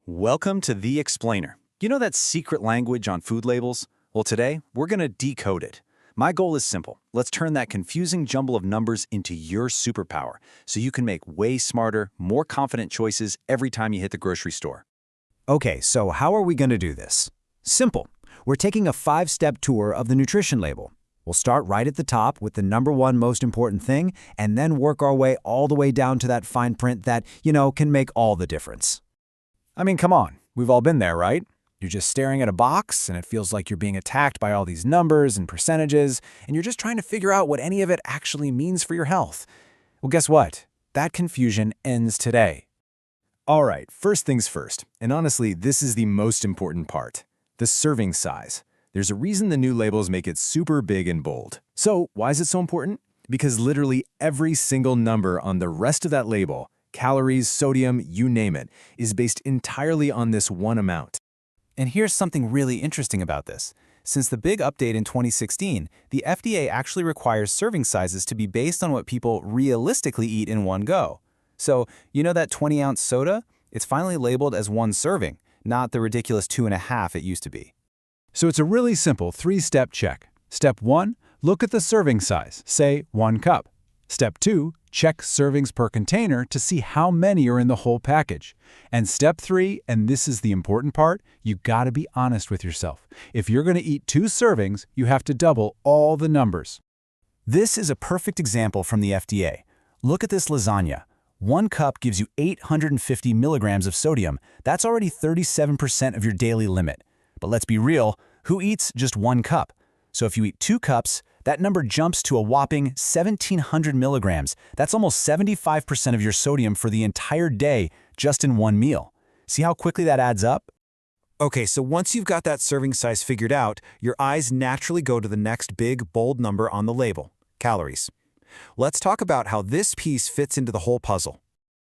Welcome to The Explainer. You know that secret language on food labels? Well, today, we're going to decode it. My goal is simple. Let's turn that confusing jumble of numbers into your superpower so you can make way smarter, more confident choices every time you hit the grocery store. Okay, so how are we going to do this? Simple. We're taking a 5-step tour of the nutrition label. We'll start right at the top with the number one most important thing, and then work our way all the way down to that fine print that, can make all the difference. I mean, come on. We've all been there, right? You're just staring at a box, and it feels like you're being attacked by all these numbers and percentages, and you're just trying to figure out what any of it actually means for your health. Well, guess what? That confusion ends today. All right, first things first, and honestly, this is the most important part. The serving size. There's a reason the new labels make it super big and bold. So, why is it so important? Because literally every single number on the rest of that label, calories, sodium, you name it, is based entirely on this one amount. And here's something really interesting about this. Since the big update in 2016, the FDA actually requires serving sizes to be based on what people realistically eat in one go. So, you know that 20-ounce soda? It's finally labeled as one serving, not the ridiculous 2.5 it used to be. So it's a really simple 3-step check. Step 1, look at the serving size, say 1 cup. Step 2, check servings per container to see how many are in the whole package. And step 3, and this is the important part, you gotta be honest with yourself. If you're gonna eat 2 servings, you have to double all the numbers. This is a perfect example from the FDA. Look at this lasagna. 1 cup gives you 850 milligrams of sodium. That's already 37% of your daily limit. But let's be real, who eats just 1 cup? So if you eat 2 cups, that number jumps to a whopping 1,700 milligrams. That's almost 75% of your sodium for the entire day just in one meal. See how quickly that adds up? Okay, so once you've got that serving size figured out, your eyes naturally go to the next big, bold number on the label, calories. Let's talk about how this piece fits into the whole puzzle.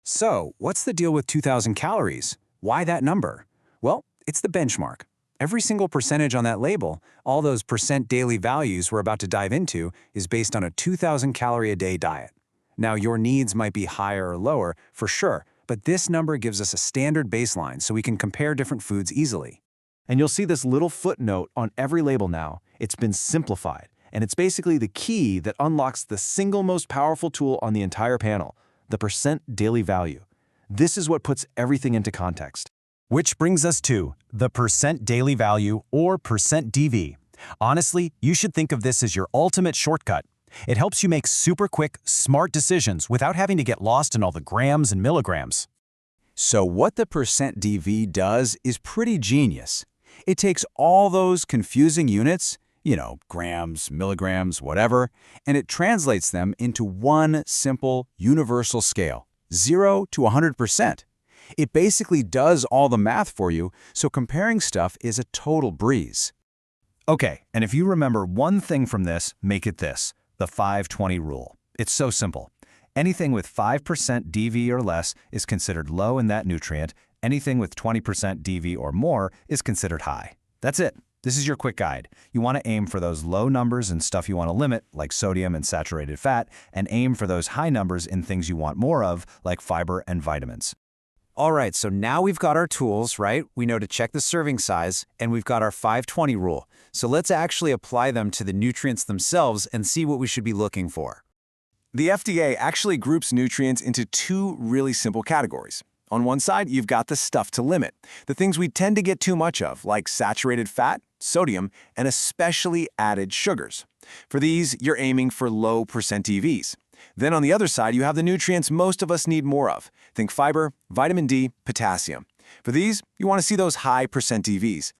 So, what's the deal with 2,000 calories? Why that number? Well, it's the benchmark. Every single percentage on that label, all those percent daily values we're about to dive into, is based on a 2,000 calorie a day diet. Now, your needs might be higher or lower, for sure, but this number gives us a standard baseline so we can compare different foods easily. And you'll see this little footnote on every label now. It's been simplified, and it's basically the key that unlocks the single most powerful tool on the entire panel, the percent daily value. This is what puts everything into context. Which brings us to the percent daily value, or percent DV. Honestly, you should think of this as your ultimate shortcut. It helps you make super quick, smart decisions without having to get lost in all the grams and milligrams. So what the percent DV does is pretty genius. It takes all those confusing units, grams, milligrams, whatever, and it translates them into one simple, universal scale, 0 to 100%. It basically does all the math for you, so comparing stuff is a total breeze. Okay, and if you remember one thing from this, make it this, the 5-20 rule. It's so simple. Anything with 5% DV or less is considered low in that nutrient. Anything with 20% DV or more is considered high. That's it. This is your quick guide. You want to aim for those low numbers in stuff you want to limit, like sodium and saturated fat, and aim for those high numbers in things you want more of, like fiber and vitamins. All right, so now we've got our tools, right? We know to check the serving size, and we've got our 5-20 rule. So let's actually apply them to the nutrients themselves and see what we should be looking for. The FDA actually groups nutrients into 2 really simple categories. On one side, you've got the stuff to limit, the things we tend to get too much of, like saturated fat, sodium, and especially added sugars. For these, you're aiming for low percent DVs. Then on the other side, you have the nutrients most of us need more of. Think fiber, vitamin D, potassium. For these, you want to see those high percent DVs.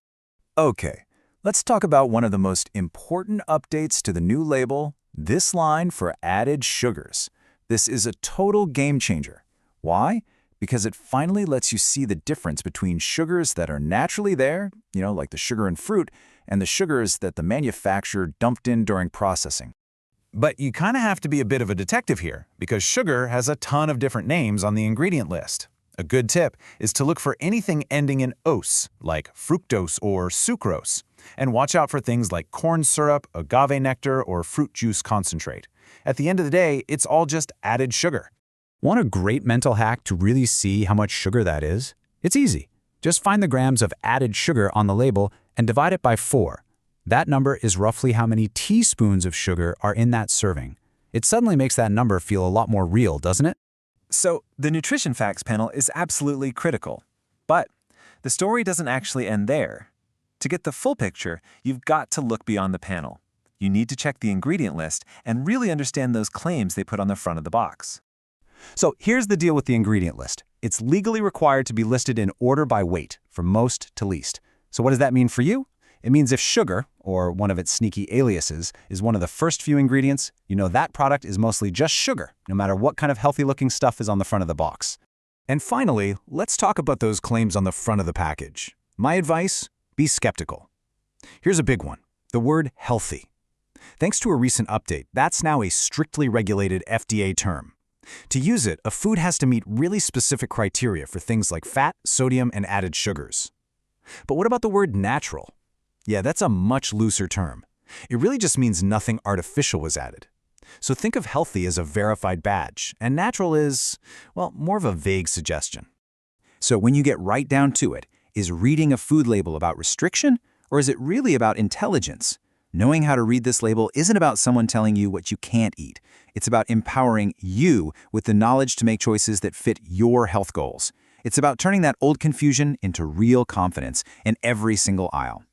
Okay, let's talk about one of the most important updates to the new label, this line for added sugars. This is a total game changer. Why? Because it finally lets you see the difference between sugars that are naturally there, like the sugar in fruit, and the sugars that the manufacturer dumped in during processing. But you kind of have to be a bit of a detective here, because sugar has a ton of different names on the ingredient list. A good tip is to look for anything ending in ose, like fructose or sucrose, and watch out for things like corn syrup, agave nectar, or fruit juice concentrate. At the end of the day, it's all just added sugar. Want a great mental hack to really see how much sugar that is? It's easy. Just find the grams of added sugar on the label and divide it by 4. That number is roughly how many teaspoons of sugar are in that serving. It suddenly makes that number feel a lot more real, doesn't it? So, the nutrition facts panel is absolutely critical. But the story doesn't actually end there. To get the full picture, you've got to look beyond the panel. You need to check the ingredient list and really understand those claims they put on the front of the box. So here's the deal with the ingredient list. It's legally required to be listed in order by weight, from most to least. So what does that mean for you? It means if sugar, or one of its sneaky aliases, is one of the first few ingredients, you know that product is mostly just sugar, no matter what kind of healthy-looking stuff is on the front of the box. And finally, let's talk about those claims on the front of the package. My advice? Be skeptical. Here's a big one, the word healthy. Thanks to a recent update, that's now a strictly regulated FDA term. To use it, a food has to meet really specific criteria for things like fat, sodium, and added sugars. But what about the word natural? Yeah, that's a much looser term. It really just means nothing artificial was added. So think of healthy as a verified badge, and natural is, well, more of a vague suggestion. So when you get right down to it, is reading a food label about restriction, or is it really about intelligence? Knowing how to read this label isn't about someone telling you what you can't eat. It's about empowering you with the knowledge to make choices that fit your health goals. It's about turning that old confusion into real confidence in every single aisle.